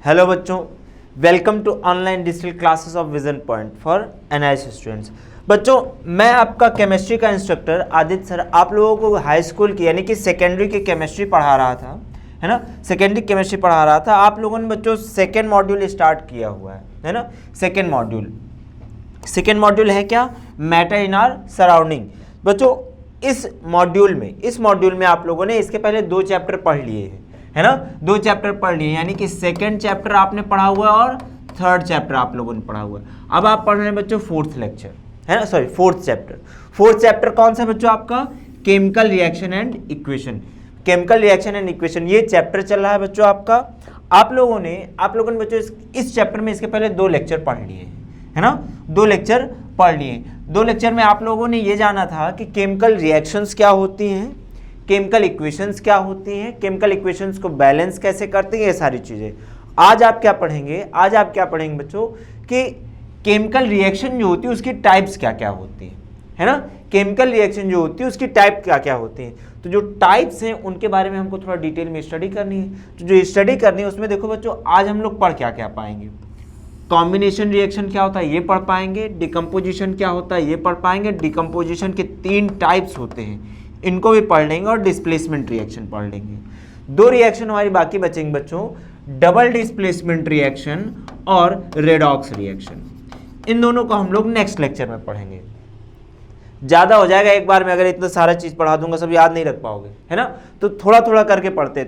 Hello बच्चों, welcome to online digital classes of Vision Point for NIS students. बच्चों, मैं आपका केमिस्ट्री का इंस्ट्रक्टर आदित्य सर आप लोगों को हाई स्कूल की यानी कि सेकेंडरी की केमिस्ट्री पढ़ा रहा था, है ना। सेकेंडरी केमिस्ट्री पढ़ा रहा था। आप लोगों ने बच्चों सेकेंड मॉड्यूल स्टार्ट किया हुआ है ना। सेकेंड मॉड्यूल है क्या? Matter in our surrounding. बच्चों, इस मॉड्यूल में आप लोगों ने इसके पहले 2 चैप्टर पढ़ लिए हैं, है ना। 2 चैप्टर पढ़ लिए, यानी कि सेकंड चैप्टर आपने पढ़ा हुआ है और थर्ड चैप्टर आप लोगों ने पढ़ा हुआ है। अब आप पढ़ रहे हैं बच्चों फोर्थ लेक्चर, है ना, sorry fourth chapter. Fourth chapter कौन सा बच्चों? आपका chemical reaction and equation. Chemical reaction and equation ये चैप्टर चल रहा है बच्चों आपका। आप लोगों ने बच्चों इस चैप्टर में इसके पहले 2 लेक्चर पढ़ लिए हैं, है ना। 2 लेक्चर पढ़ लिए। 2 लेक्चर में आप लोगों ने ये जाना था कि केमिकल रिएक्शंस क्या होती हैं, केमिकल इक्वेशंस क्या होती हैं, केमिकल इक्वेशंस को बैलेंस कैसे करते हैं, ये सारी चीज़ें। आज आप क्या पढ़ेंगे बच्चों कि केमिकल रिएक्शन जो होती है उसकी टाइप्स क्या क्या होती है ना। केमिकल रिएक्शन जो होती है उसकी टाइप क्या क्या होती हैं। तो जो टाइप्स हैं उनके बारे में हमको थोड़ा डिटेल में स्टडी करनी है। तो जो स्टडी करनी है उसमें देखो बच्चों, आज हम लोग पढ़ क्या क्या पाएंगे। कॉम्बिनेशन रिएक्शन क्या होता है ये पढ़ पाएंगे, डिकम्पोजिशन क्या होता है ये पढ़ पाएंगे। डिकम्पोजिशन के 3 टाइप्स होते हैं, इनको भी पढ़ लेंगे, और डिस्प्लेसमेंट रिएक्शन पढ़ लेंगे। 2 रिएक्शन हमारी बाकी बचेंगे बच्चों, डबल डिस्प्लेसमेंट रिएक्शन और रेडॉक्स रिएक्शन। इन दोनों को हम लोग नेक्स्ट लेक्चर में पढ़ेंगे। ज़्यादा हो जाएगा एक बार में, अगर इतना सारा चीज़ पढ़ा दूंगा सब याद नहीं रख पाओगे, है ना। तो थोड़ा थोड़ा करके पढ़ते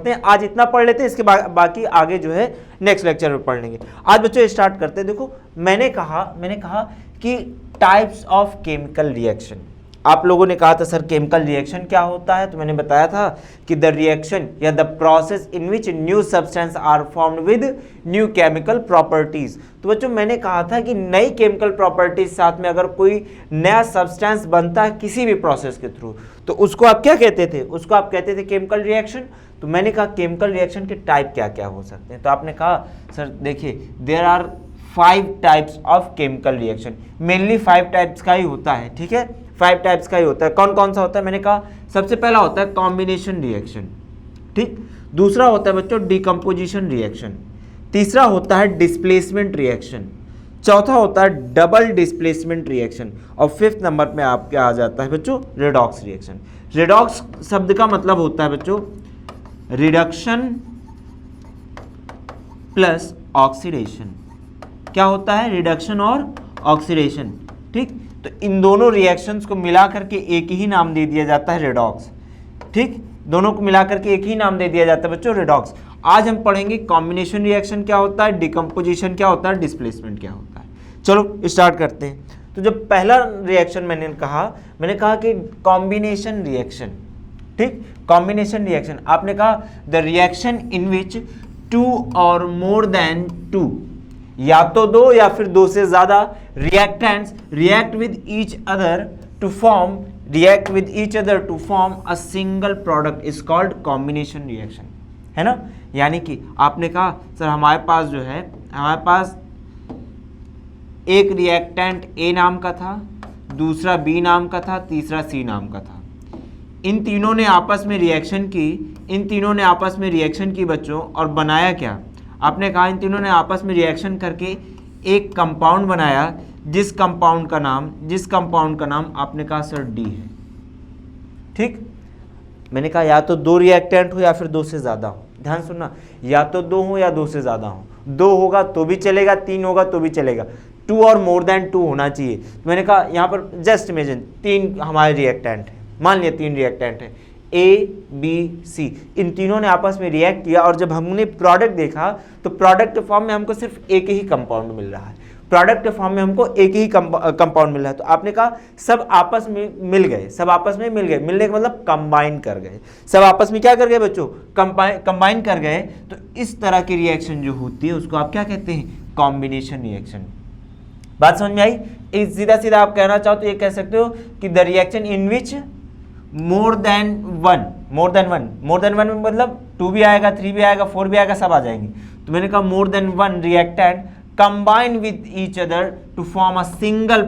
हैं। आज इतना पढ़ लेते हैं, इसके बाकी आगे जो है नेक्स्ट लेक्चर में पढ़ लेंगे। आज बच्चों स्टार्ट करते हैं। देखो, मैंने कहा कि टाइप्स ऑफ केमिकल रिएक्शन। आप लोगों ने कहा था सर केमिकल रिएक्शन क्या होता है, तो मैंने बताया था कि द रिएक्शन या the process in which new substance are formed with new chemical properties. तो बच्चों मैंने कहा था कि नई केमिकल प्रॉपर्टीज साथ में अगर कोई नया सब्सटेंस बनता है किसी भी प्रोसेस के थ्रू, तो उसको आप क्या कहते थे? उसको आप कहते थे केमिकल रिएक्शन। तो मैंने कहा केमिकल रिएक्शन के टाइप क्या क्या हो सकते हैं। तो आपने कहा सर देखिए there are 5 types of chemical reaction. Mainly 5 types का ही होता है, ठीक है, 5 टाइप्स का ही होता है। कौन कौन सा होता है? मैंने कहा सबसे पहला होता है कॉम्बिनेशन रिएक्शन, ठीक। दूसरा होता है बच्चों डिकम्पोजिशन रिएक्शन। तीसरा होता है डिस्प्लेसमेंट रिएक्शन। चौथा होता है डबल डिस्प्लेसमेंट रिएक्शन। और 5th नंबर पे आपके आ जाता है बच्चों रेडॉक्स रिएक्शन। रेडॉक्स शब्द का मतलब होता है बच्चों रिडक्शन प्लस ऑक्सीडेशन। क्या होता है? रिडक्शन और ऑक्सीडेशन, ठीक। तो इन दोनों रिएक्शंस को मिला करके एक ही नाम दे दिया जाता है रेडॉक्स, ठीक। दोनों को मिला करके एक ही नाम दे दिया जाता है बच्चों रेडॉक्स। आज हम पढ़ेंगे कॉम्बिनेशन रिएक्शन क्या होता है, डिकम्पोजिशन क्या होता है, डिस्प्लेसमेंट क्या होता है। चलो स्टार्ट करते हैं। तो जब पहला रिएक्शन मैंने कहा कि कॉम्बिनेशन रिएक्शन, ठीक। कॉम्बिनेशन रिएक्शन आपने कहा द रिएक्शन इन विच 2 और मोर देन 2, या तो 2 या फिर 2 से ज्यादा reactants react with each other to form a single product is called combination reaction, है ना। यानी कि आपने कहा सर हमारे पास एक रिएक्टेंट ए नाम का था, दूसरा बी नाम का था, तीसरा सी नाम का था। इन तीनों ने आपस में रिएक्शन की बच्चों, और बनाया क्या? आपने कहा इन तीनों ने आपस में रिएक्शन करके एक कंपाउंड बनाया, जिस कंपाउंड का नाम आपने कहा सर डी है, ठीक। मैंने कहा या तो 2 रिएक्टेंट हो या फिर 2 से ज़्यादा हो। ध्यान सुनना, या तो 2 हो या 2 से ज़्यादा हो। 2 होगा तो भी चलेगा, 3 होगा तो भी चलेगा, 2 और मोर देन 2 होना चाहिए। तो मैंने कहा यहाँ पर जस्ट इमेजिन 3 हमारे रिएक्टेंट हैं, मान लिया 3 रिएक्टेंट हैं A, B, C। इन तीनों ने आपस में रिएक्ट किया, और जब हमने प्रोडक्ट देखा तो प्रोडक्ट के फॉर्म में हमको सिर्फ एक ही कंपाउंड मिल रहा है। तो आपने कहा सब आपस में मिल गए, मिलने का मतलब कंबाइन कर गए। सब आपस में क्या कर गए बच्चों? कंबाइन कर गए। तो इस तरह की रिएक्शन जो होती है उसको आप क्या कहते हैं? Combination reaction. बात समझ में आई? सीधा सीधा आप कहना चाहो तो ये कह सकते हो कि the reaction in which more than one में मतलब 2 भी आएगा, 3 भी आएगा, 4 भी आएगा, सब आ जाएंगे। तो मैंने कहा more than 1 reactant combine with each other to form a single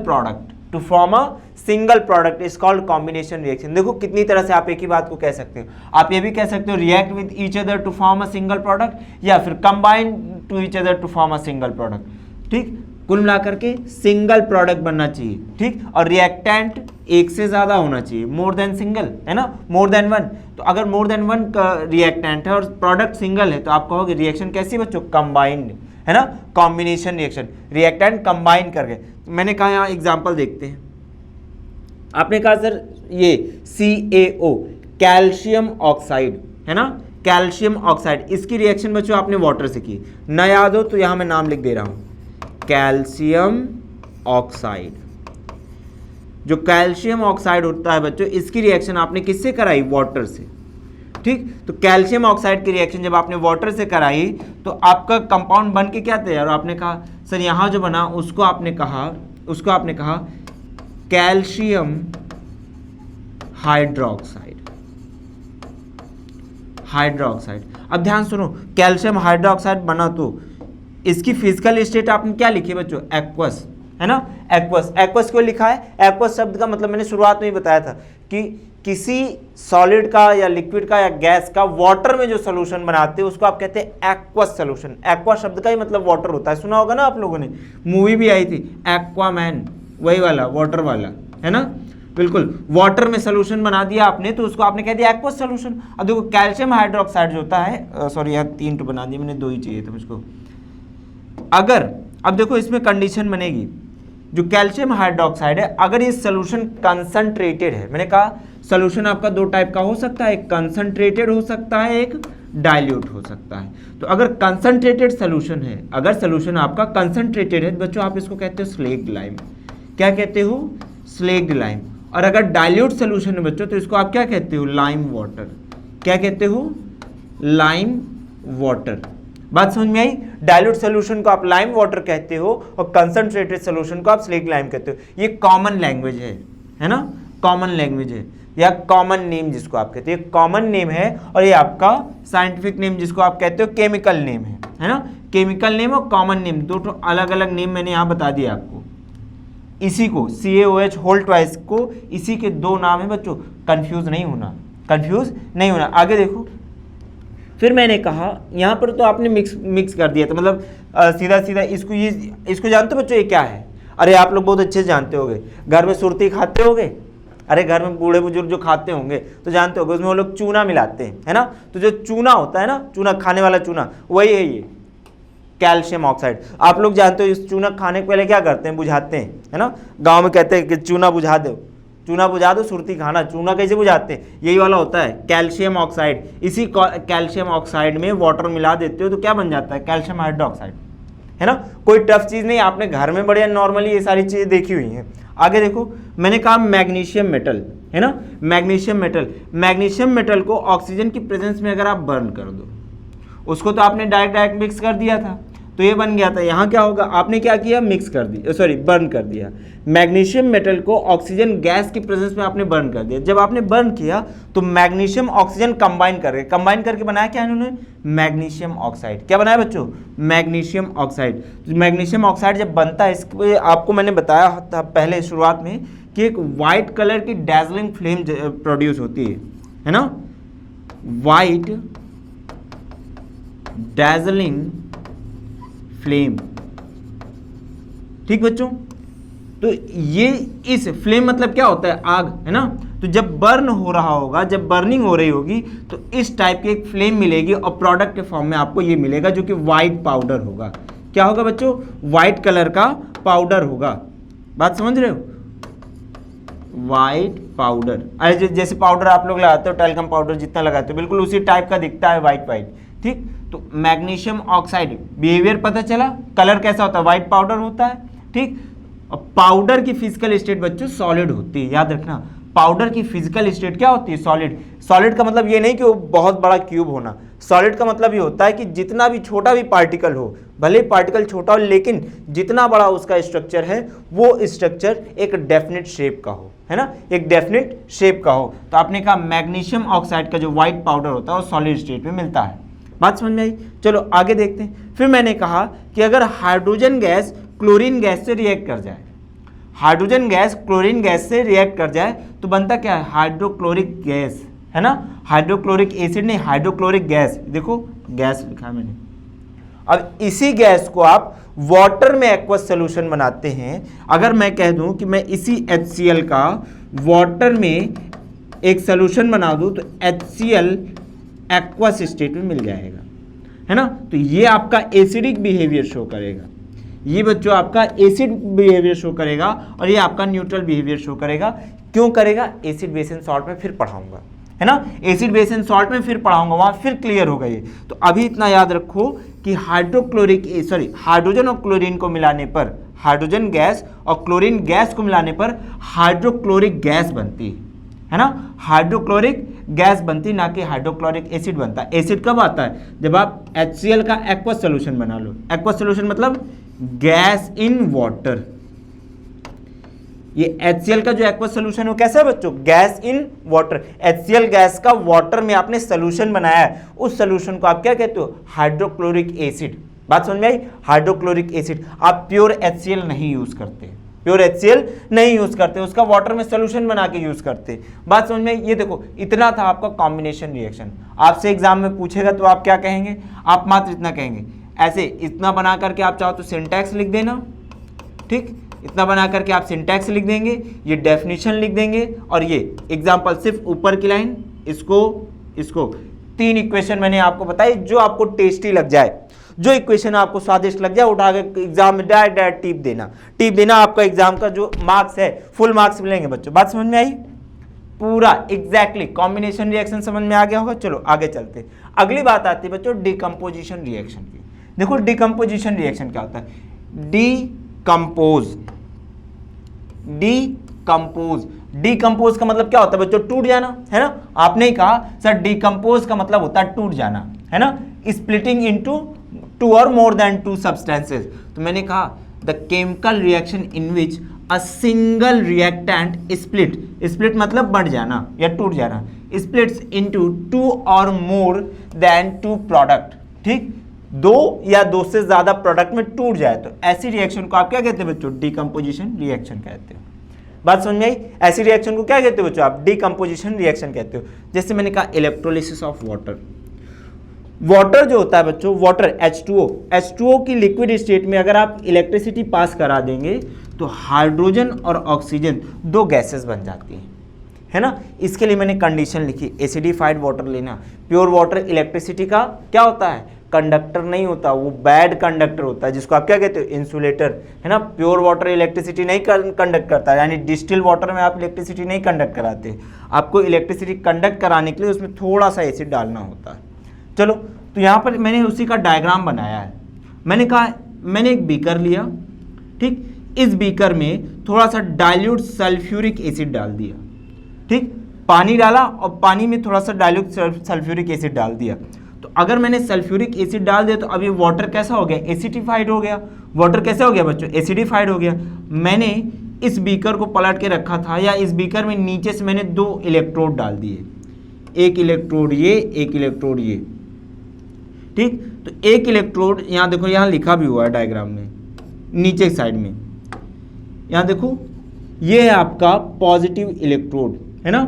single product is called combination reaction. देखो कितनी तरह से आप एक ही बात को कह सकते हो। आप ये भी कह सकते हो react with each other to form a single product, या फिर combine to each other to form a single product. ठीक, कुल मिलाकर के सिंगल प्रोडक्ट बनना चाहिए। ठीक, और रिएक्टेंट एक से ज्यादा होना चाहिए, मोर देन सिंगल, है ना, मोर देन वन। तो अगर मोर देन वन का रिएक्टेंट है और प्रोडक्ट सिंगल है तो आप कहोगे रिएक्शन कैसी बच्चों, कंबाइंड, है ना, कॉम्बिनेशन रिएक्शन, रिएक्टेंट कंबाइन करके। तो मैंने कहा यहाँ एग्जांपल देखते हैं। आपने कहा सर ये CaO कैल्शियम ऑक्साइड, है ना, कैल्शियम ऑक्साइड, इसकी रिएक्शन बच्चों आपने वाटर से की, न याद हो तो यहाँ मैं नाम लिख दे रहा हूँ, कैल्शियम ऑक्साइड। जो कैल्शियम ऑक्साइड होता है बच्चों, इसकी रिएक्शन आपने किससे कराई, वाटर से। ठीक, तो कैल्शियम ऑक्साइड की रिएक्शन जब आपने वाटर से कराई तो आपका कंपाउंड बन के क्या तैयार, आपने कहा सर यहाँ जो बना उसको आपने कहा कैल्शियम हाइड्रोक्साइड। अब ध्यान सुनो, कैल्शियम हाइड्रोक्साइड बना तो इसकी फिजिकल स्टेट आपने क्या लिखी है बच्चों, एक्वस, है ना, एक्वस। एक्वस क्यों लिखा है, एक्वस शब्द का मतलब मैंने शुरुआत में ही बताया था कि किसी सॉलिड का या लिक्विड का या गैस का वाटर में जो सोल्यूशन बनाते हैं उसको आप कहते हैं एक्वस सोल्यूशन। एक्वा शब्द का ही मतलब वाटर होता है, सुना होगा ना आप लोगों ने, मूवी भी आई थी एक्वामैन, वही वाला वाटर वाला, है ना, बिल्कुल। वाटर में सोल्यूशन बना दिया आपने तो उसको आपने कह दिया एक्वस सोल्यूशन। अब देखो कैल्शियम हाइड्रोक्साइड जो होता है, सॉरी यहाँ 3 तो बना दिया मैंने, 2 ही चाहिए था मुझको। अगर अब देखो इसमें कंडीशन बनेगी, जो कैल्शियम हाइड्रोक्साइड है अगर ये सोल्यूशन कंसंट्रेटेड है, मैंने कहा सोल्यूशन आपका 2 टाइप का हो सकता है, एक कंसंट्रेटेड हो सकता है, एक डाइल्यूट हो सकता है। तो अगर कंसंट्रेटेड सोल्यूशन है, अगर सोल्यूशन आपका कंसंट्रेटेड है बच्चों आप इसको कहते हो स्लेक्ड लाइम। क्या कहते हो, स्लेक्ड लाइम। और अगर डाइल्यूट सोल्यूशन है बच्चों तो इसको आप क्या कहते हो, लाइम वाटर। क्या कहते हो, लाइम वाटर। बात समझ में आई, डाइल्यूट सोल्यूशन को आप लाइम वाटर कहते हो और कंसंट्रेटेड सोल्यूशन को आप स्लेक्ड लाइम कहते हो। ये कॉमन लैंग्वेज है ना, कॉमन लैंग्वेज है, या कॉमन नेम जिसको आप कहते हो, कॉमन नेम है। और ये आपका साइंटिफिक नेम जिसको आप कहते हो केमिकल नेम है ना, केमिकल नेम और कॉमन नेम, 2 अलग अलग नेम मैंने यहाँ बता दिया आपको। इसी को CaOH होल ट्वाइस को, इसी के 2 नाम है बच्चों, कंफ्यूज नहीं होना। आगे देखो, फिर मैंने कहा यहाँ पर तो आपने मिक्स कर दिया था, मतलब सीधा इसको जानते हो बच्चों ये क्या है, अरे आप लोग बहुत अच्छे से जानते होंगे, घर में सुरती खाते होंगे, अरे घर में बूढ़े बुजुर्ग जो खाते होंगे तो जानते होंगे, उसमें वो लोग चूना मिलाते हैं, है ना। तो जो चूना होता है ना, चूना खाने वाला चूना, वही है ये कैल्शियम ऑक्साइड। आप लोग जानते हो इस चूना खाने के पहले क्या करते हैं, बुझाते हैं, है ना, गाँव में कहते हैं कि चूना बुझा दो सुरती खाना। चूना कैसे बुझाते हैं, यही वाला होता है कैल्शियम ऑक्साइड। इसी कैल्शियम ऑक्साइड में वाटर मिला देते हो तो क्या बन जाता है, कैल्शियम हाइड्रोक्साइड, है ना। कोई टफ चीज़ नहीं, आपने घर में बढ़िया नॉर्मली ये सारी चीज़ें देखी हुई हैं। आगे देखो, मैंने कहा मैग्नीशियम मेटल, है ना, मैग्नीशियम मेटल को ऑक्सीजन की प्रेजेंस में अगर आप बर्न कर दो, उसको तो आपने डायरेक्ट मिक्स कर दिया था तो ये बन गया था। यहाँ क्या होगा, आपने क्या किया, बर्न कर दिया। मैग्नीशियम मेटल को ऑक्सीजन गैस की प्रेजेंस में आपने बर्न कर दिया। जब आपने बर्न किया तो मैग्नीशियम ऑक्सीजन कंबाइन करके बनाया क्या इन्होंने, मैग्नीशियम ऑक्साइड। क्या बनाया बच्चों, मैग्नीशियम ऑक्साइड। मैग्नीशियम ऑक्साइड जब बनता है, इसके आपको मैंने बताया था पहले शुरुआत में कि एक वाइट कलर की डैजलिंग फ्लेम प्रोड्यूस होती है ना, वाइट डैजलिंग फ्लेम। ठीक बच्चों, तो ये इस फ्लेम मतलब क्या होता है, आग, है ना। तो जब बर्न हो रहा होगा, जब बर्निंग हो रही होगी तो इस टाइप की एक फ्लेम मिलेगी और प्रोडक्ट के फॉर्म में आपको ये मिलेगा जो कि वाइट पाउडर होगा। क्या होगा बच्चों, वाइट कलर का पाउडर होगा। बात समझ रहे हो, वाइट पाउडर, अरे जैसे पाउडर आप लोग लगाते हो, टैल्कम पाउडर जितना लगाते हो, बिल्कुल उसी टाइप का दिखता है, वाइट। ठीक, तो मैग्नीशियम ऑक्साइड बिहेवियर पता चला, कलर कैसा होता है, वाइट पाउडर होता है। ठीक, और पाउडर की फिजिकल स्टेट बच्चों सॉलिड होती है, याद रखना, पाउडर की फिजिकल स्टेट क्या होती है, सॉलिड का मतलब ये नहीं कि वो बहुत बड़ा क्यूब होना, सॉलिड का मतलब ये होता है कि जितना भी छोटा भी पार्टिकल हो, भले पार्टिकल छोटा हो लेकिन जितना बड़ा उसका स्ट्रक्चर है वो स्ट्रक्चर एक डेफिनेट शेप का हो, है ना, एक डेफिनेट शेप का हो। तो आपने कहा मैग्नीशियम ऑक्साइड का जो व्हाइट पाउडर होता है वो सॉलिड स्टेट में मिलता है। बात समझ में आई, चलो आगे देखते हैं। फिर मैंने कहा कि अगर हाइड्रोजन गैस क्लोरीन गैस से रिएक्ट कर जाए, हाइड्रोजन गैस क्लोरीन गैस से रिएक्ट कर जाए तो बनता क्या है, हाइड्रोक्लोरिक गैस, है ना, हाइड्रोक्लोरिक एसिड नहीं, हाइड्रोक्लोरिक गैस, देखो गैस लिखा है मैंने। अब इसी गैस को आप वाटर में एक्वस सोल्यूशन बनाते हैं। अगर मैं कह दूं कि मैं इसी HCl का वाटर में एक सोल्यूशन बना दूं तो HCl एक्वस स्टेट में मिल जाएगा, है ना। तो ये आपका एसिडिक बिहेवियर शो करेगा, ये बच्चों आपका एसिड बिहेवियर शो करेगा और ये आपका न्यूट्रल बिहेवियर शो करेगा। क्यों करेगा, एसिड बेस एंड सॉल्ट में फिर पढ़ाऊंगा, है ना, एसिड बेस एंड सॉल्ट में फिर पढ़ाऊंगा, वहां फिर क्लियर होगा ये। तो अभी इतना याद रखो कि हाइड्रोजन और क्लोरीन को मिलाने पर, हाइड्रोजन गैस और क्लोरीन गैस को मिलाने पर हाइड्रोक्लोरिक गैस बनती है ना, हाइड्रोक्लोरिक गैस बनती, ना कि हाइड्रोक्लोरिक एसिड बनता है। एसिड कब आता है, जब आप HCl का एक्वस सोल्यूशन बना लो। एक्वस सोल्यूशन मतलब गैस इन वाटर। ये HCl का जो एक्वस सोल्यूशन है कैसा है बच्चों, gas in water. HCl gas का वाटर में आपने सोल्यूशन बनाया है, उस सोल्यूशन को आप क्या कहते हो, हाइड्रोक्लोरिक एसिड। बात समझ में आई, हाइड्रोक्लोरिक एसिड। आप प्योर HCl नहीं यूज करते, प्योर HCl नहीं यूज करते, उसका वाटर में सोल्यूशन बना के यूज करते। बात समझ में, ये देखो इतना था आपका कॉम्बिनेशन रिएक्शन। आपसे एग्जाम में पूछेगा तो आप क्या कहेंगे, आप मात्र इतना कहेंगे, ऐसे इतना बना करके आप चाहो तो सिंटैक्स लिख देना, ठीक, इतना बना करके आप सिंटैक्स लिख देंगे, ये डेफिनेशन लिख देंगे और ये एग्जाम्पल सिर्फ ऊपर की लाइन, इसको 3 इक्वेशन मैंने आपको बताई जो आपको टेस्टी लग जाए, जो इक्वेशन आपको स्वादिष्ट लग जाए उठा के एग्जाम में डायरेक्ट टिप देना, आपका एग्जाम का जो मार्क्स है फुल मार्क्स मिलेंगे बच्चों। बात समझ में आई, पूरा एग्जैक्टली कॉम्बिनेशन रिएक्शन समझ में आ गया होगा। चलो आगे चलते, अगली बात आती है बच्चों डिकम्पोजिशन रिएक्शन की। देखो डिकम्पोजिशन रिएक्शन क्या होता है, डिकम्पोज का मतलब क्या होता है बच्चों, टूट जाना, है ना। आपने ही कहा सर डिकम्पोज का मतलब होता है टूट जाना, है ना, स्प्लिटिंग इनटू 2 और मोर देन 2 सब्सटेंसेस। तो मैंने कहा the chemical reaction in which a single reactant split मतलब बढ़ जाना या टूट जाना, स्प्लिट्स इनटू 2 और मोर देन 2 प्रोडक्ट, ठीक, 2 या 2 से ज्यादा प्रोडक्ट में टूट जाए तो ऐसी रिएक्शन को आप क्या कहते हैं बच्चों, डिकम्पोजिशन रिएक्शन कहते हो। बात समझ में आई, ऐसी रिएक्शन को क्या कहते हो बच्चों, आप डिकम्पोजिशन रिएक्शन कहते हो। जैसे मैंने कहा इलेक्ट्रोलिसिस ऑफ वाटर जो होता है बच्चों, वाटर H2O की लिक्विड स्टेट में अगर आप इलेक्ट्रिसिटी पास करा देंगे तो हाइड्रोजन और ऑक्सीजन 2 गैसेस बन जाती हैं, है ना। इसके लिए मैंने कंडीशन लिखी, एसिडिफाइड वाटर लेना। प्योर वाटर इलेक्ट्रिसिटी का क्या होता है, कंडक्टर नहीं होता, वो बैड कंडक्टर होता है, जिसको आप क्या कहते हो, इंसुलेटर, है ना। प्योर वाटर इलेक्ट्रिसिटी नहीं कंडक्ट करता, यानी डिस्टिल वाटर में आप इलेक्ट्रिसिटी नहीं कंडक्ट कराते। आपको इलेक्ट्रिसिटी कंडक्ट कराने के लिए उसमें थोड़ा सा एसिड डालना होता है। चलो तो यहाँ पर मैंने उसी का डायग्राम बनाया है। मैंने कहा मैंने एक बीकर लिया, ठीक, इस बीकर में थोड़ा सा डाइल्यूट सल्फ्यूरिक एसिड डाल दिया, ठीक, पानी डाला और पानी में थोड़ा सा डाइल्यूट सल्फ्यूरिक एसिड डाल दिया। तो अगर मैंने सल्फ्यूरिक एसिड डाल दिया तो अब ये वाटर कैसा हो गया, एसिडिफाइड हो गया। वाटर कैसे हो गया बच्चों, एसिडिफाइड हो गया। मैंने इस बीकर को पलट के रखा था, या इस बीकर में नीचे से मैंने 2 इलेक्ट्रोड डाल दिए, एक इलेक्ट्रोड ये, एक इलेक्ट्रोड ये, ठीक। तो एक इलेक्ट्रोड यहाँ देखो, यहाँ लिखा भी हुआ है डायग्राम में नीचे साइड में, यहाँ देखो ये है आपका पॉजिटिव इलेक्ट्रोड, है ना,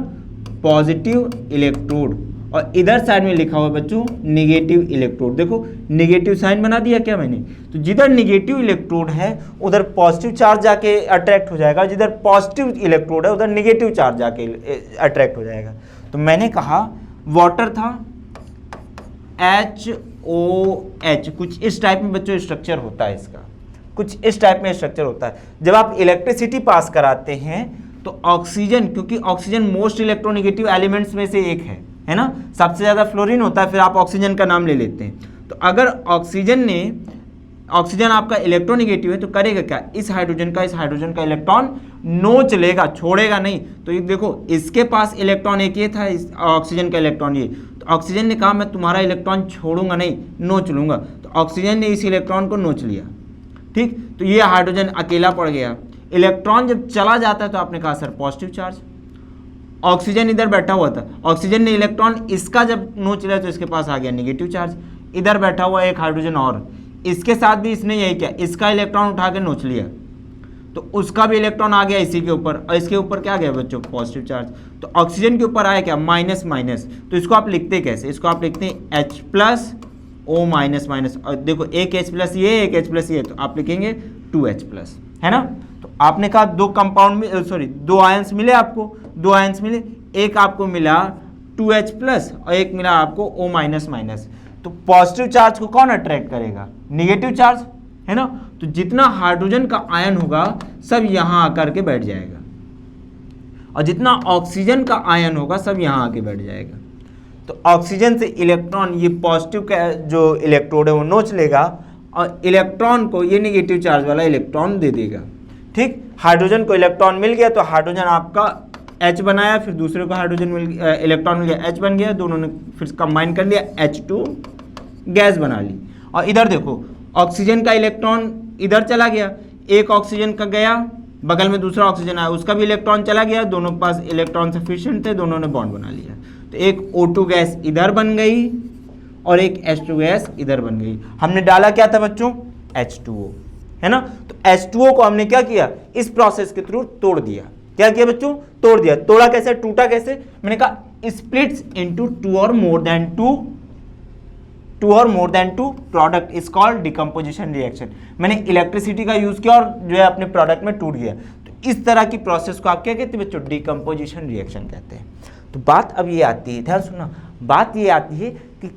पॉजिटिव इलेक्ट्रोड, और इधर साइड में लिखा हुआ है बच्चों नेगेटिव इलेक्ट्रोड। देखो नेगेटिव साइन बना दिया क्या मैंने, तो जिधर नेगेटिव इलेक्ट्रोड है उधर पॉजिटिव चार्ज जाके अट्रैक्ट हो जाएगा, जिधर पॉजिटिव इलेक्ट्रोड है उधर नेगेटिव चार्ज जाके अट्रैक्ट हो जाएगा। तो मैंने कहा वाटर था HOH, कुछ इस टाइप में बच्चों स्ट्रक्चर होता है इसका, कुछ इस टाइप में स्ट्रक्चर होता है। जब आप इलेक्ट्रिसिटी पास कराते हैं तो ऑक्सीजन, क्योंकि ऑक्सीजन मोस्ट इलेक्ट्रोनेगेटिव एलिमेंट्स में से एक है ना, सबसे ज़्यादा फ्लोरीन होता है, फिर आप ऑक्सीजन का नाम ले लेते हैं। तो अगर ऑक्सीजन आपका इलेक्ट्रोनेगेटिव है तो करेगा क्या, इस हाइड्रोजन का इलेक्ट्रॉन नोच लेगा, छोड़ेगा नहीं। तो ये देखो इसके पास इलेक्ट्रॉन एक ये था, इस ऑक्सीजन का इलेक्ट्रॉन ये, तो ऑक्सीजन ने कहा मैं तुम्हारा इलेक्ट्रॉन छोड़ूंगा नहीं, नोच लूंगा। तो ऑक्सीजन ने इस इलेक्ट्रॉन को नोच लिया, ठीक। तो ये हाइड्रोजन अकेला पड़ गया। इलेक्ट्रॉन जब चला जाता है तो आपने कहा सर पॉजिटिव चार्ज, ऑक्सीजन इधर बैठा हुआ था, ऑक्सीजन ने इलेक्ट्रॉन इसका जब नोच लिया तो इसके पास आ गया नेगेटिव चार्ज। इधर बैठा हुआ एक हाइड्रोजन और, इसके साथ भी इसने यही किया, इसका इलेक्ट्रॉन उठा के नोच लिया, तो उसका भी इलेक्ट्रॉन आ गया इसी के ऊपर, और इसके ऊपर क्या गया बच्चों, पॉजिटिव चार्ज। तो ऑक्सीजन के ऊपर आया क्या, माइनस माइनस। तो इसको आप लिखते कैसे, इसको आप लिखते हैं H plus O minus minus, और देखो एक H प्लस ये, एक H प्लस ये, तो आप लिखेंगे 2H प्लस, है ना। तो आपने कहा दो कंपाउंड में, सॉरी दो आयंस मिले आपको, दो आयंस मिले, एक आपको मिला 2H प्लस और एक मिला आपको O माइनस माइनस। तो पॉजिटिव चार्ज को कौन अट्रैक्ट करेगा, निगेटिव चार्ज, है ना। तो जितना हाइड्रोजन का आयन होगा सब यहाँ आकर के बैठ जाएगा, और जितना ऑक्सीजन का आयन होगा सब यहाँ आके बैठ जाएगा। तो ऑक्सीजन से इलेक्ट्रॉन ये पॉजिटिव का जो इलेक्ट्रोड है वो नोच लेगा, और इलेक्ट्रॉन को ये निगेटिव चार्ज वाला इलेक्ट्रॉन दे देगा। ठीक, हाइड्रोजन को इलेक्ट्रॉन मिल गया तो हाइड्रोजन आपका H बनाया, फिर दूसरे को हाइड्रोजन इलेक्ट्रॉन मिल गया, H बन गया, दोनों ने फिर कंबाइन कर लिया, H2 गैस बना ली। और इधर देखो ऑक्सीजन का इलेक्ट्रॉन इधर चला गया, एक ऑक्सीजन का गया, बगल में दूसरा ऑक्सीजन आया, उसका भी इलेक्ट्रॉन चला गया, दोनों के पास इलेक्ट्रॉन सफिशिएंट थे, दोनों ने बॉन्ड बना लिया। तो एक O2 गैस इधर बन गई और एक H2 गैस इधर बन गई। हमने डाला क्या था बच्चों, H2O, है ना। तो H2O को हमने क्या किया, इस प्रोसेस के थ्रू तोड़ दिया। क्या किया बच्चों, तोड़ दिया। तोड़ा कैसे, टूटा कैसे, मैंने कहा स्प्लिट्स इनटू टू और more than two product is called decomposition reaction. मैंने इलेक्ट्रिसिटी का यूज किया और जो है अपने प्रोडक्ट में टूट गया। तो इस तरह की प्रोसेस को आप क्या कहते हैं बच्चों, डिकम्पोजिशन रिएक्शन कहते हैं। तो बात अब ये आती है, ध्यान सुनना, बात ये आती है कि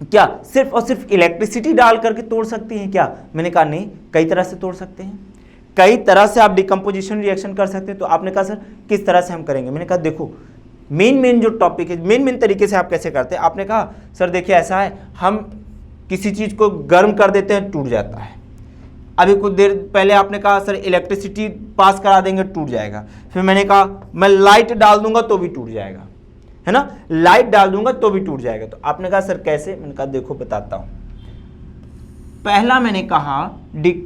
क्या सिर्फ और सिर्फ इलेक्ट्रिसिटी डाल करके तोड़ सकती हैं क्या। मैंने कहा नहीं, कई तरह से तोड़ सकते हैं, कई तरह से आप डिकम्पोजिशन रिएक्शन कर सकते हैं। तो आपने कहा सर किस तरह से हम करेंगे, मैंने कहा देखो मेन जो टॉपिक है, मेन तरीके से आप कैसे करते हैं। आपने कहा सर देखिए ऐसा है, हम किसी चीज़ को गर्म कर देते हैं टूट जाता है। अभी कुछ देर पहले आपने कहा सर इलेक्ट्रिसिटी पास करा देंगे टूट जाएगा। फिर मैंने कहा मैं लाइट डाल दूंगा तो भी टूट जाएगा, है ना, लाइट डाल दूंगा तो भी टूट जाएगा। तो आपने कहा सर कैसे, मैंने कहा देखो बताता हूं। पहला मैंने कहा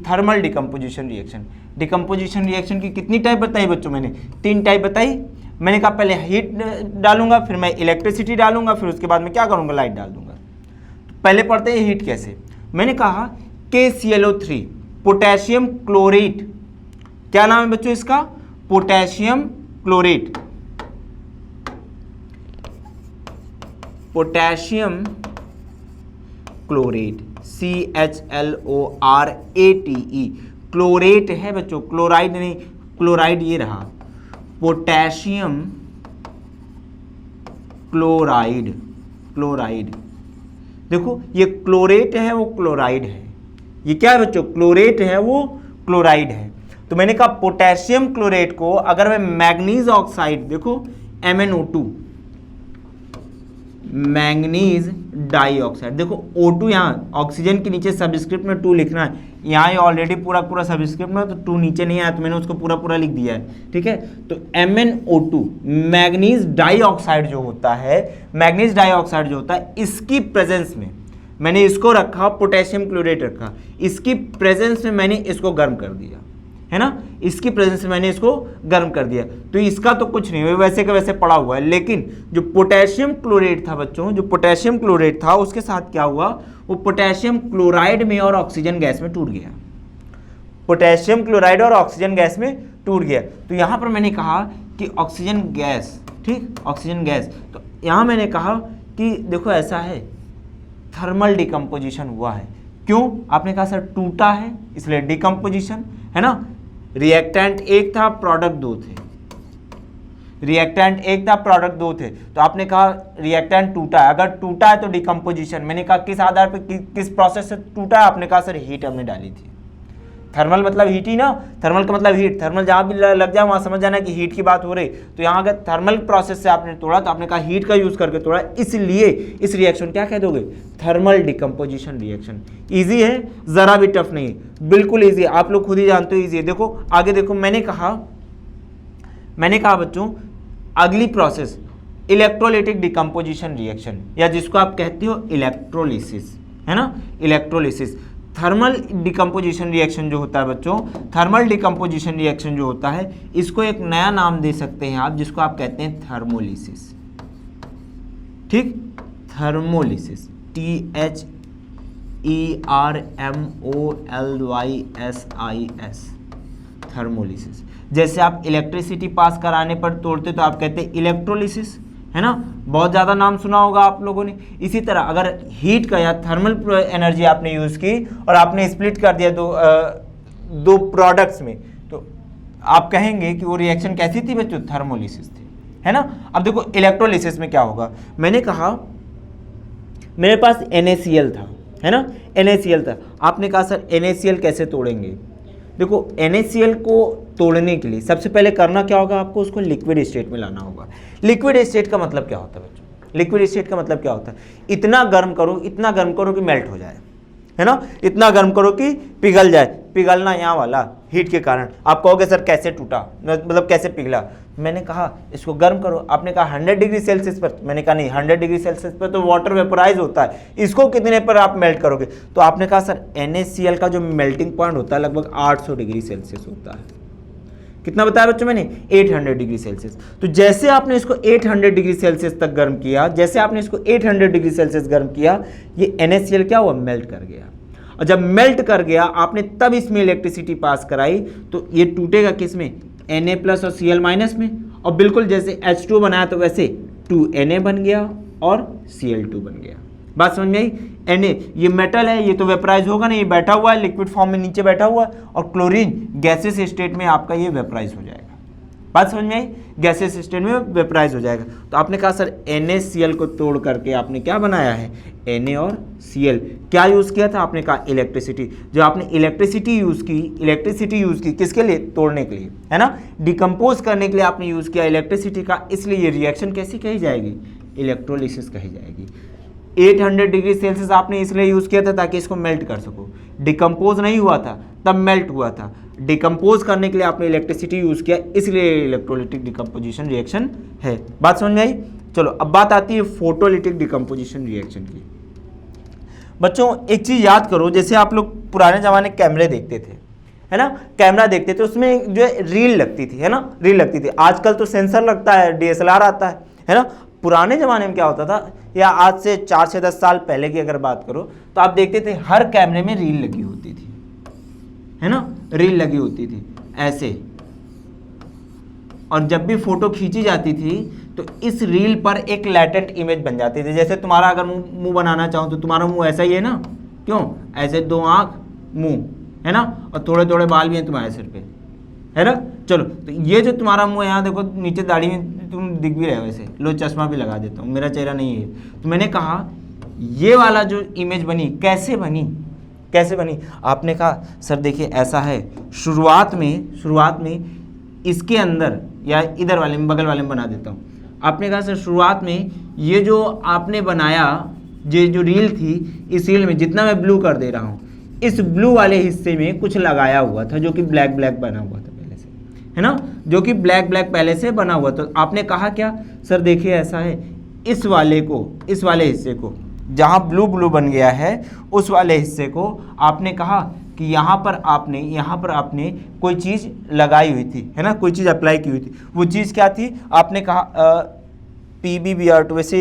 thermal decomposition reaction. Decomposition reaction की कितनी टाइप बताई बच्चों, मैंने 3 टाइप बताई। मैंने कहा पहले हीट डालूंगा, फिर मैं इलेक्ट्रिसिटी डालूंगा, फिर उसके बाद मैं क्या करूंगा, लाइट डाल दूंगा। तो पहले पढ़ते हैं हीट कैसे। मैंने कहा KClO3 पोटेशियम क्लोरेट, क्या नाम है बच्चों इसका, potassium chlorate, potassium chlorate CHLORATE, chlorate है बच्चों, क्लोराइड नहीं, क्लोराइड ये रहा, पोटेशियम क्लोराइड, क्लोराइड देखो ये क्लोरेट है वो क्लोराइड है, ये क्या है बच्चों, क्लोरेट है वो क्लोराइड है। तो मैंने कहा पोटेशियम क्लोरेट को अगर मैं मैग्नीज ऑक्साइड, देखो MnO2, मैग्नीज डाइऑक्साइड, देखो O2 यहाँ ऑक्सीजन के नीचे सबस्क्रिप्ट में 2 लिखना है, यहाँ ये ऑलरेडी पूरा सबस्क्रिप्ट में, तो 2 नीचे नहीं आया तो मैंने उसको पूरा लिख दिया है, ठीक है। तो MnO2 मैग्नीज डाइऑक्साइड जो होता है, मैग्नीज डाइऑक्साइड जो होता है, इसकी प्रेजेंस में मैंने इसको रखा, पोटेशियम क्लोरेट रखा, इसकी प्रेजेंस में मैंने इसको गर्म कर दिया, है ना, इसकी प्रेजेंस में मैंने इसको गर्म कर दिया। तो इसका तो कुछ नहीं, वैसे का वैसे पड़ा हुआ है। लेकिन जो पोटेशियम क्लोरेट था बच्चों, जो पोटेशियम क्लोरेट था उसके साथ क्या हुआ, वो पोटेशियम क्लोराइड में और ऑक्सीजन गैस में टूट गया, पोटेशियम क्लोराइड और ऑक्सीजन गैस में टूट गया। तो यहाँ पर मैंने कहा कि ऑक्सीजन गैस, ठीक, ऑक्सीजन गैस, तो यहाँ मैंने कहा कि देखो ऐसा है, थर्मल डिकम्पोजिशन हुआ है। क्यों, आपने कहा सर टूटा है इसलिए डिकम्पोजिशन, है ना। रिएक्टेंट एक था, प्रोडक्ट 2 थे, रिएक्टेंट एक था, प्रोडक्ट 2 थे, तो आपने कहा रिएक्टेंट टूटा है, अगर टूटा है तो डिकम्पोजिशन। मैंने कहा किस आधार पर, किस प्रोसेस से टूटा है, आपने कहा सर हीट हमने डाली थी। थर्मल मतलब हीट ही ना, थर्मल का मतलब हीट, थर्मल जहाँ भी लग जाए वहाँ समझ जाना कि हीट की बात हो रही। तो यहाँ अगर थर्मल प्रोसेस से आपने तोड़ा तो आपने कहा हीट का यूज करके तोड़ा, इसलिए इस रिएक्शन क्या कह दोगे, थर्मल डिकम्पोजिशन रिएक्शन। इजी है, जरा भी टफ नहीं है, बिल्कुल इजी है, आप लोग खुद ही जानते हो इजी है। देखो आगे देखो, मैंने कहा बच्चों अगली प्रोसेस इलेक्ट्रोलाइटिक डिकम्पोजिशन रिएक्शन, या जिसको आप कहते हो इलेक्ट्रोलिसिस, है ना, इलेक्ट्रोलिसिस। थर्मल डिकम्पोजिशन रिएक्शन जो होता है बच्चों, थर्मल डिकम्पोजिशन रिएक्शन जो होता है, इसको एक नया नाम दे सकते हैं आप, जिसको आप कहते हैं थर्मोलिसिस, ठीक, थर्मोलिसिस, THERMOLYSIS, थर्मोलिसिस। जैसे आप इलेक्ट्रिसिटी पास कराने पर तोड़ते तो आप कहते हैं इलेक्ट्रोलिसिस, है ना, बहुत ज़्यादा नाम सुना होगा आप लोगों ने। इसी तरह अगर हीट का या थर्मल एनर्जी आपने यूज़ की और आपने स्प्लिट कर दिया दो प्रोडक्ट्स में, तो आप कहेंगे कि वो रिएक्शन कैसी थी बच्चों, थर्मोलिसिस थी, है ना। अब देखो इलेक्ट्रोलिसिस में क्या होगा, मैंने कहा मेरे पास NaCl था, है ना, NaCl था। आपने कहा सर NaCl कैसे तोड़ेंगे। देखो NaCl को तोड़ने के लिए सबसे पहले करना क्या होगा, आपको उसको लिक्विड स्टेट में लाना होगा। लिक्विड स्टेट का मतलब क्या होता है बच्चों, लिक्विड स्टेट का मतलब क्या होता है, इतना गर्म करो कि मेल्ट हो जाए, है ना, इतना गर्म करो कि पिघल जाए। पिघलना यहाँ वाला हीट के कारण। आप कहोगे सर कैसे टूटा, मतलब कैसे पिघला। मैंने कहा इसको गर्म करो, आपने कहा 100 डिग्री सेल्सियस पर। मैंने कहा नहीं, 100 डिग्री सेल्सियस पर तो वाटर वेपोराइज होता है, इसको कितने पर आप मेल्ट करोगे। तो आपने कहा सर NaCl का जो मेल्टिंग पॉइंट होता है लगभग 800 डिग्री सेल्सियस होता है। कितना बताया बच्चों मैंने, 800 डिग्री सेल्सियस। तो जैसे आपने इसको 800 डिग्री सेल्सियस तक गर्म किया, जैसे आपने इसको 800 डिग्री सेल्सियस गर्म किया, ये NaCl क्या हुआ, मेल्ट कर गया। और जब मेल्ट कर गया आपने तब इसमें इलेक्ट्रिसिटी पास कराई, तो ये टूटेगा किस में, Na प्लस और Cl माइनस में। और बिल्कुल जैसे H2 बनाया तो वैसे 2Na बन गया और Cl2 बन गया। बात समझ में आई। Na ये मेटल है, ये तो वेपराइज होगा नहीं, ये बैठा हुआ है लिक्विड फॉर्म में, नीचे बैठा हुआ है। और क्लोरीन गैसेस स्टेट में आपका ये वेपराइज हो जाएगा। बात समझ में आई, गैसेस स्टेट में वेपराइज हो जाएगा। तो आपने कहा सर NaCl को तोड़ करके आपने क्या बनाया है, Na और Cl। क्या यूज़ किया था, आपने कहा इलेक्ट्रिसिटी। जो आपने इलेक्ट्रिसिटी यूज़ की किसके लिए, तोड़ने के लिए, है ना, डिकम्पोज करने के लिए आपने यूज़ किया इलेक्ट्रिसिटी का। इसलिए ये रिएक्शन कैसी कही जाएगी, इलेक्ट्रोलिसिस कही जाएगी। 800 डिग्री सेल्सियस आपने इसलिए यूज़ किया था ताकि इसको मेल्ट कर सको। डिकम्पोज नहीं हुआ था तब मेल्ट हुआ था। डिकम्पोज करने के लिए आपने इलेक्ट्रिसिटी यूज़ किया, इसलिए इलेक्ट्रोलिटिक डिकम्पोजिशन रिएक्शन है। बात समझ में आई। चलो अब बात आती है फोटोलिटिक डिकम्पोजिशन रिएक्शन की। बच्चों एक चीज़ याद करो, जैसे आप लोग पुराने ज़माने कैमरे देखते थे, है ना, कैमरा देखते थे, उसमें जो है रील लगती थी, है ना, रील लगती थी। आजकल तो सेंसर लगता है, DSLR आता है ना। पुराने ज़माने में क्या होता था, या आज से 4 से 10 साल पहले की अगर बात करो तो आप देखते थे हर कैमरे में रील लगी होती थी, है ना, रील लगी होती थी ऐसे। और जब भी फोटो खींची जाती थी तो इस रील पर एक लैटेंट इमेज बन जाती थी। जैसे तुम्हारा अगर मुंह बनाना चाहो तो तुम्हारा मुंह ऐसा ही है ना, क्यों, ऐसे 2 आँख मुंह, है ना, और थोड़े थोड़े बाल भी हैं तुम्हारे सिर पे, है ना। चलो तो ये जो तुम्हारा मुंह है, यहाँ देखो नीचे दाढ़ी में तुम दिख भी रहे हो वैसे, लो चश्मा भी लगा देता हूँ, मेरा चेहरा नहीं है। तो मैंने कहा ये वाला जो इमेज बनी कैसे बनी, आपने कहा सर देखिए ऐसा है, शुरुआत में इसके अंदर, या इधर वाले में, बगल वाले में बना देता हूँ। आपने कहा सर शुरुआत में ये जो आपने बनाया, ये जो रील थी, इस रील में जितना मैं ब्लू कर दे रहा हूँ, इस ब्लू वाले हिस्से में कुछ लगाया हुआ था जो कि ब्लैक बना हुआ था पहले से, है ना, जो कि ब्लैक पहले से बना हुआ था। आपने कहा क्या सर देखिए ऐसा है, इस वाले हिस्से को जहाँ ब्लू बन गया है, उस वाले हिस्से को आपने कहा कि यहाँ पर आपने कोई चीज़ लगाई हुई थी, है ना, कोई चीज़ अप्लाई की हुई थी। वो चीज़ क्या थी, आपने कहा PbBr2। वैसे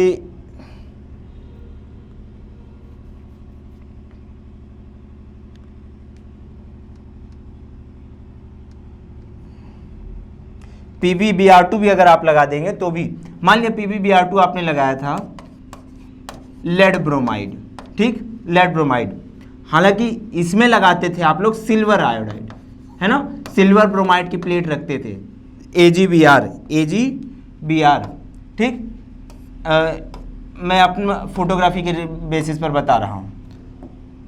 PbBr2 भी अगर आप लगा देंगे तो भी, मान लिया PbBr2 आपने लगाया था लेड ब्रोमाइड, ठीक, लेड ब्रोमाइड। हालांकि इसमें लगाते थे आप लोग सिल्वर आयोडाइड, है ना, सिल्वर ब्रोमाइड की प्लेट रखते थे, AgBr, ठीक। मैं अपना फोटोग्राफी के बेसिस पर बता रहा हूँ।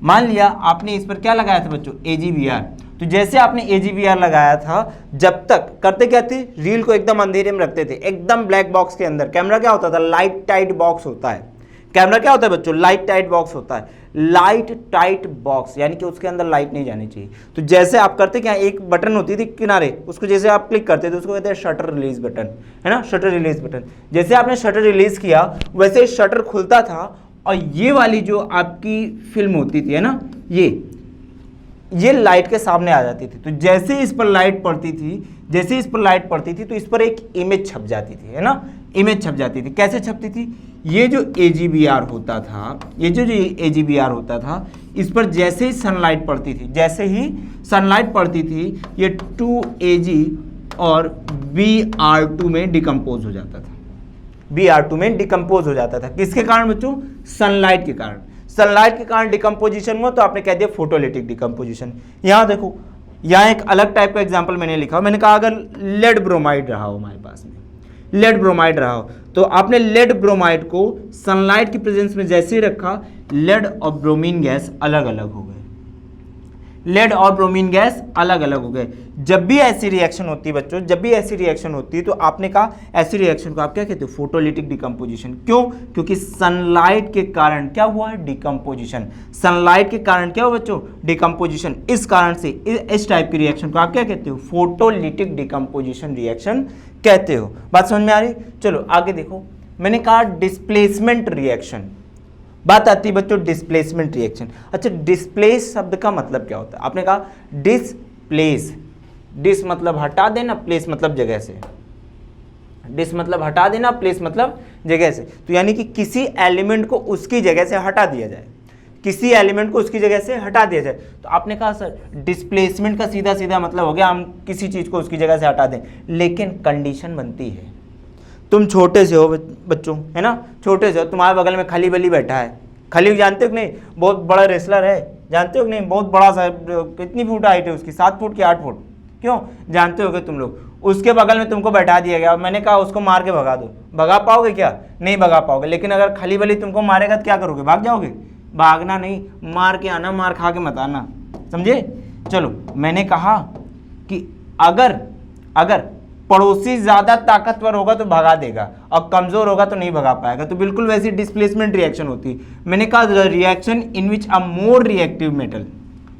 मान लिया आपने इस पर क्या लगाया था बच्चों, AgBr। तो जैसे आपने AgBr लगाया था, जब तक करते क्या थे, रील को एकदम अंधेरे में रखते थे, एकदम ब्लैक बॉक्स के अंदर। कैमरा क्या होता था, लाइट टाइट बॉक्स होता है। कैमरा क्या होता है बच्चों, लाइट टाइट बॉक्स होता है। लाइट टाइट बॉक्स यानी कि उसके अंदर लाइट नहीं जानी चाहिए। तो जैसे आप करते क्या, एक बटन होती थी किनारे, उसको जैसे आप क्लिक करते थे उसको कहते हैं शटर रिलीज बटन, है ना, शटर रिलीज बटन। जैसे आपने शटर रिलीज किया वैसे शटर खुलता था और ये वाली जो आपकी फिल्म होती थी, है ना, ये लाइट के सामने आ जाती थी। तो जैसे इस पर लाइट पड़ती थी तो इस पर एक इमेज छप जाती थी, है ना, इमेज छप जाती थी। कैसे छपती थी, ये जो AgBr होता था, ये जो AgBr होता था, इस पर जैसे ही सनलाइट पड़ती थी, जैसे ही सनलाइट पड़ती थी, ये 2Ag और Br2 में डिकम्पोज हो जाता था, Br2 में डिकम्पोज हो जाता था। किसके कारण बच्चों? सनलाइट के कारण। सनलाइट के कारण डिकम्पोजिशन हुआ तो आपने कह दिया फोटोलिटिक डिकम्पोजिशन। यहाँ देखो, यहाँ एक अलग टाइप का एग्जाम्पल मैंने लिखा, मैंने कहा अगर लेड ब्रोमाइड रहा हो हमारे पास में, लेड ब्रोमाइड रहा हो, तो आपने लेड ब्रोमाइड को सनलाइट की प्रेजेंस में जैसे ही रखा, लेड और ब्रोमीन गैस अलग अलग हो गए, लेड और ब्रोमीन गैस अलग अलग हो गए। जब भी ऐसी रिएक्शन होती है बच्चों, जब भी ऐसी रिएक्शन होती है तो आपने कहा ऐसी रिएक्शन को आप क्या कहते हो? Photolytic decomposition. क्यों? क्योंकि सनलाइट के कारण क्या हुआ है? डिकम्पोजिशन। सनलाइट के कारण क्या हुआ बच्चों? डिकम्पोजिशन। इस कारण से इस टाइप की रिएक्शन को आप क्या कहते हो? फोटोलिटिक डिकम्पोजिशन रिएक्शन कहते हो। बात समझ में आ रही? चलो आगे देखो, मैंने कहा डिस्प्लेसमेंट रिएक्शन। बात आती है बच्चों डिस्प्लेसमेंट रिएक्शन। अच्छा, डिस्प्लेस शब्द का मतलब क्या होता है? आपने कहा डिस्प्लेस, डिस मतलब हटा देना, प्लेस मतलब जगह से, डिस मतलब हटा देना, प्लेस मतलब जगह से। तो यानी कि किसी एलिमेंट को उसकी जगह से हटा दिया जाए, किसी एलिमेंट को उसकी जगह से हटा दिया जाए। तो आपने कहा सर डिस्प्लेसमेंट का सीधा सीधा मतलब हो गया हम किसी चीज को उसकी जगह से हटा दें, लेकिन कंडीशन बनती है। तुम छोटे से हो बच्चों, है ना, छोटे से हो, तुम्हारे बगल में खली बली बैठा है। खली जानते हो कि नहीं? बहुत बड़ा रेसलर है, जानते हो कि नहीं? बहुत बड़ा सा, कितनी फुट हाइट है उसकी? 7 फुट की 8 फुट? क्यों? जानते हो कि तुम लोग, उसके बगल में तुमको बैठा दिया गया, मैंने कहा उसको मार के भगा दो, भगा पाओगे क्या? नहीं भगा पाओगे। लेकिन अगर खली बली तुमको मारेगा तो क्या करोगे? भाग जाओगे? भागना नहीं, मार के आना, मार खा के मत आना, समझे? चलो, मैंने कहा कि अगर पड़ोसी ज्यादा ताकतवर होगा तो भगा देगा और कमजोर होगा तो नहीं भगा पाएगा, तो बिल्कुल वैसी डिस्प्लेसमेंट रिएक्शन होती है। मैंने कहा reaction in which a more reactive metal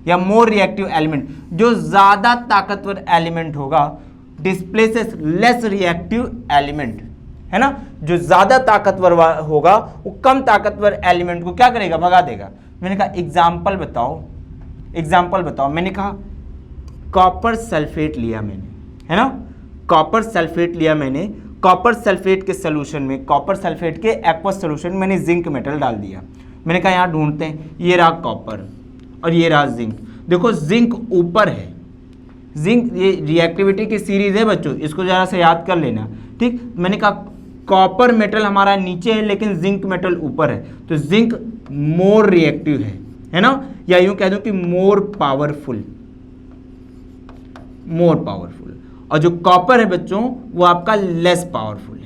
या मोर रिएक्टिव एलिमेंट, जो ज्यादा ताकतवर एलिमेंट होगा, डिस्प्लेसेस लेस रिएक्टिव एलिमेंट, है ना, जो ज्यादा ताकतवर होगा वो कम ताकतवर एलिमेंट को क्या करेगा? भगा देगा। मैंने कहा एग्जाम्पल बताओ, एग्जाम्पल बताओ। मैंने कहा कॉपर सल्फेट लिया मैंने, है ना, कॉपर सल्फेट लिया मैंने, कॉपर सल्फेट के सोल्यूशन में, कॉपर सल्फेट के एक्वस सोल्यूशन में मैंने जिंक मेटल डाल दिया। मैंने कहा यहाँ ढूंढते हैं, ये रहा कॉपर और ये रहा जिंक। देखो जिंक ऊपर है, जिंक ये रिएक्टिविटी की सीरीज है बच्चों, इसको जरा से याद कर लेना, ठीक। मैंने कहा कॉपर मेटल हमारा नीचे है लेकिन जिंक मेटल ऊपर है, तो जिंक मोर रिएक्टिव है ना, या यूं कह दूं कि मोर पावरफुल, मोर पावरफुल। और जो कॉपर है बच्चों वो आपका लेस पावरफुल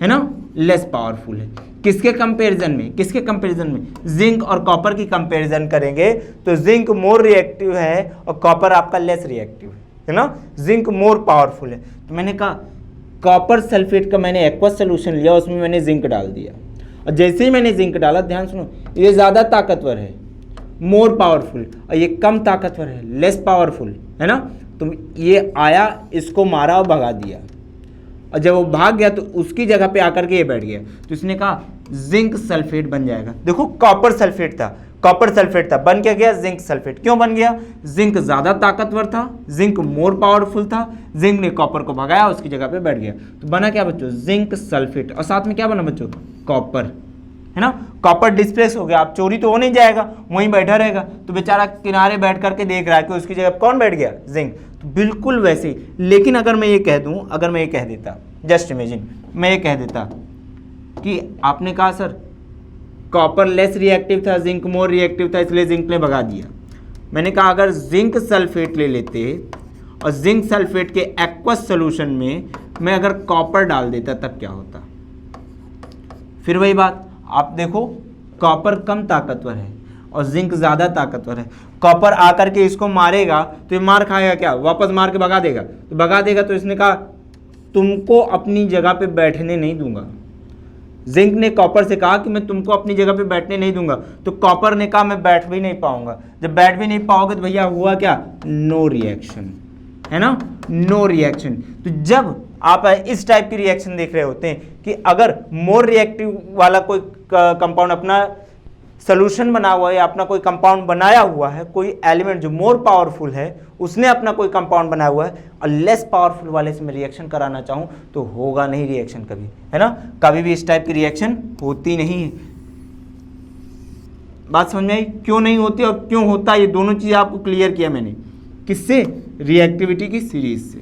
है ना, लेस पावरफुल है। किसके कंपैरिजन में? किसके कंपैरिजन में? जिंक और कॉपर की कंपैरिजन करेंगे तो जिंक मोर रिएक्टिव है और कॉपर आपका लेस रिएक्टिव है ना, जिंक मोर पावरफुल है। तो मैंने कहा कॉपर सल्फेट का मैंने एक्वस सोल्यूशन लिया, उसमें मैंने जिंक डाल दिया, और जैसे ही मैंने जिंक डाला, ध्यान सुनो, ये ज़्यादा ताकतवर है, मोर पावरफुल, और ये कम ताकतवर है, लेस पावरफुल, है ना। तो ये आया, इसको मारा और भगा दिया, और जब वो भाग गया तो उसकी जगह पे आकर के ये बैठ गया, तो इसने कहा जिंक सल्फेट बन जाएगा। देखो कॉपर सल्फेट था, कॉपर सल्फेट था, बन क्या गया? Zinc sulphate. क्यों बन गया? जिंक ज्यादा ताकतवर था, जिंक मोर पावरफुल था, जिंक ने कॉपर को भगाया, उसकी जगह पे बैठ गया, तो बना क्या बच्चों? Zinc sulphate. और साथ में क्या बना बच्चों? कॉपर, है ना। कॉपर डिस्प्लेस हो गया, अब चोरी तो हो नहीं जाएगा, वहीं बैठा रहेगा, तो बेचारा किनारे बैठ करके देख रहा है कि उसकी जगह कौन बैठ गया? जिंक। तो बिल्कुल वैसे ही। लेकिन अगर मैं ये कह दूं, अगर मैं ये कह देता, जस्ट इमेजिन, मैं ये कह देता कि आपने कहा सर कॉपर लेस रिएक्टिव था, जिंक मोर रिएक्टिव था, इसलिए जिंक ने भगा दिया। मैंने कहा अगर जिंक सल्फेट ले लेते और जिंक सल्फेट के एक्वस सोल्यूशन में मैं अगर कॉपर डाल देता, तब क्या होता? फिर वही बात, आप देखो कॉपर कम ताकतवर है और जिंक ज़्यादा ताकतवर है। कॉपर आकर के इसको मारेगा तो ये मार खाएगा क्या? वापस मार के भगा देगा, तो भगा देगा तो इसने कहा तुमको अपनी जगह पे बैठने नहीं दूंगा। जिंक ने कॉपर से कहा कि मैं तुमको अपनी जगह पे बैठने नहीं दूंगा, तो कॉपर ने कहा मैं बैठ भी नहीं पाऊंगा। जब बैठ भी नहीं पाओगे तो भैया हुआ क्या? नो रिएक्शन, है ना, नो रिएक्शन। तो जब आप इस टाइप की रिएक्शन देख रहे होते हैं कि अगर मोर रिएक्टिव वाला कोई कंपाउंड अपना सोल्यूशन बना हुआ है या अपना कोई कंपाउंड बनाया हुआ है, कोई एलिमेंट जो मोर पावरफुल है उसने अपना कोई कंपाउंड बनाया हुआ है और लेस पावरफुल वाले से मैं रिएक्शन कराना चाहूँ तो होगा नहीं रिएक्शन कभी, है ना, कभी भी इस टाइप की रिएक्शन होती नहीं है। बात समझ में आई क्यों नहीं होती और क्यों होता है, ये दोनों चीज़ आपको क्लियर किया मैंने, किससे, रिएक्टिविटी की सीरीज से,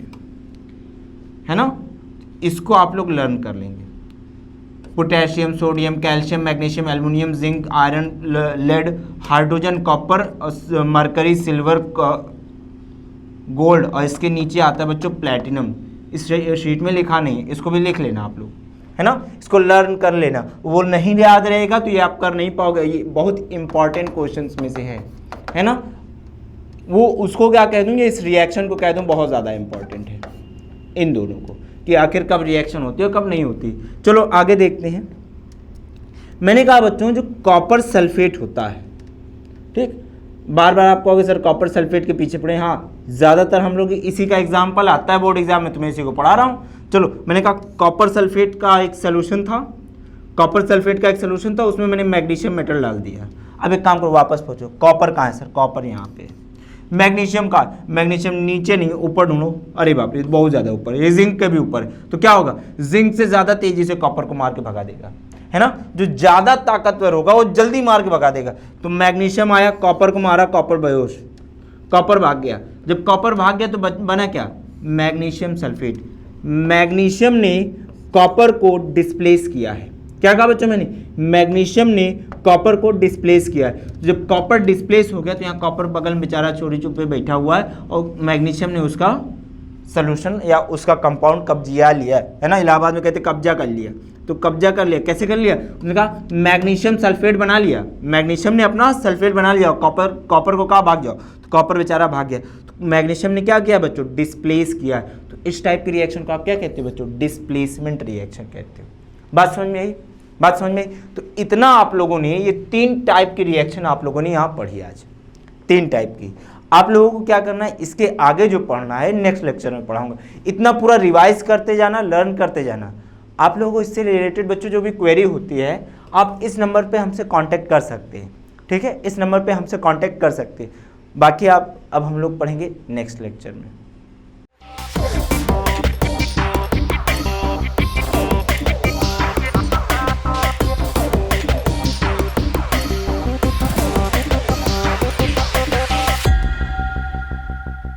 है ना। इसको आप लोग लर्न कर लेंगे। Potassium, sodium, calcium, magnesium, aluminium, zinc, iron, lead, hydrogen, copper, mercury, silver, gold और इसके नीचे आता है बच्चों प्लैटिनम। इस शीट में लिखा नहीं है, इसको भी लिख लेना आप लोग, है ना, इसको लर्न कर लेना। वो नहीं याद रहेगा तो ये आप कर नहीं पाओगे, ये बहुत इंपॉर्टेंट क्वेश्चंस में से है ना। वो उसको क्या कह दूँगी, इस रिएक्शन को कह दूँ बहुत ज़्यादा इंपॉर्टेंट है इन दोनों को, कि आखिर कब रिएक्शन होती है और कब नहीं होती। चलो आगे देखते हैं। मैंने कहा बच्चों जो कॉपर सल्फेट होता है, ठीक, बार बार आप कहोगे सर कॉपर सल्फेट के पीछे पड़े, हाँ ज़्यादातर हम लोग इसी का एग्जाम्पल आता है बोर्ड एग्जाम में, तो मैं इसी को पढ़ा रहा हूँ। चलो मैंने कहा कॉपर सल्फेट का एक सोल्यूशन था, कॉपर सल्फेट का एक सोल्यूशन था, उसमें मैंने मैग्नीशियम मेटल डाल दिया। अब एक काम करो वापस पहुँचो, कॉपर कहाँ है सर, कॉपर यहाँ पे, मैग्नीशियम का, मैग्नीशियम नीचे नहीं ऊपर ढूंढो, अरे बाप रे बहुत ज़्यादा ऊपर, ये जिंक के भी ऊपर है, तो क्या होगा, जिंक से ज़्यादा तेजी से कॉपर को मार के भगा देगा, है ना, जो ज़्यादा ताकतवर होगा वो जल्दी मार के भगा देगा। तो मैग्नीशियम आया, कॉपर को मारा, कॉपर बेहोश, कॉपर भाग गया। जब कॉपर भाग गया तो बना क्या, मैग्नीशियम सल्फेट। मैग्नीशियम ने कॉपर को डिस्प्लेस किया है, क्या कहा बच्चों मैंने, मैग्नीशियम ने कॉपर को डिस्प्लेस किया है। जब कॉपर डिस्प्लेस हो गया तो यहाँ कॉपर बगल में बेचारा चोरी चुप पे बैठा हुआ है और मैग्नीशियम ने उसका सोल्यूशन या उसका कंपाउंड कब्जा लिया है ना, इलाहाबाद में कहते कब्जा कर लिया। तो कब्जा कर लिया, कैसे कर लिया, उन्होंने कहा मैग्नीशियम सल्फेट बना लिया, मैग्नीशियम ने अपना सल्फेट बना लिया, कॉपर को कहा भाग जाओ, तो कॉपर बेचारा भाग गया। तो मैग्नीशियम ने क्या किया बच्चों, डिस्प्लेस किया। तो इस टाइप की रिएक्शन को आप क्या कहते हो बच्चों, डिस्प्लेसमेंट रिएक्शन कहते हो। बात समझ में आई, बात समझ में आई। तो इतना आप लोगों ने ये 3 टाइप की रिएक्शन आप लोगों ने यहाँ पढ़ी आज, 3 टाइप की। आप लोगों को क्या करना है, इसके आगे जो पढ़ना है नेक्स्ट लेक्चर में पढ़ाऊंगा। इतना पूरा रिवाइज करते जाना, लर्न करते जाना। आप लोगों को इससे रिलेटेड बच्चों जो भी क्वेरी होती है आप इस नंबर पे हमसे कांटेक्ट कर सकते हैं, ठीक है, इस नंबर पे हमसे कांटेक्ट कर सकते हैं। बाकी अब हम लोग पढ़ेंगे नेक्स्ट लेक्चर में।